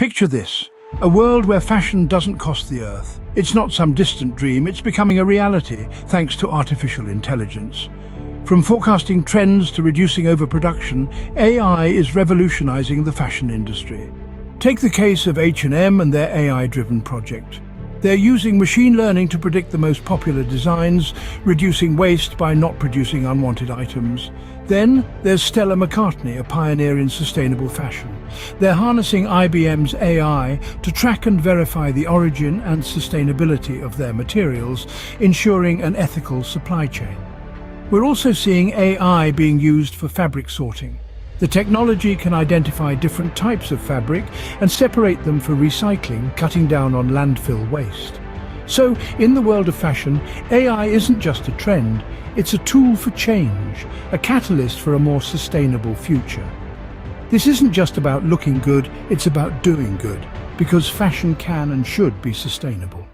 Picture this, a world where fashion doesn't cost the earth. It's not some distant dream, it's becoming a reality thanks to artificial intelligence. From forecasting trends to reducing overproduction, AI is revolutionizing the fashion industry. Take the case of H&M and their AI-driven project. They're using machine learning to predict the most popular designs, reducing waste by not producing unwanted items. Then there's Stella McCartney, a pioneer in sustainable fashion. They're harnessing IBM's AI to track and verify the origin and sustainability of their materials, ensuring an ethical supply chain. We're also seeing AI being used for fabric sorting. The technology can identify different types of fabric and separate them for recycling, cutting down on landfill waste. So, in the world of fashion, AI isn't just a trend, it's a tool for change, a catalyst for a more sustainable future. This isn't just about looking good, it's about doing good, because fashion can and should be sustainable.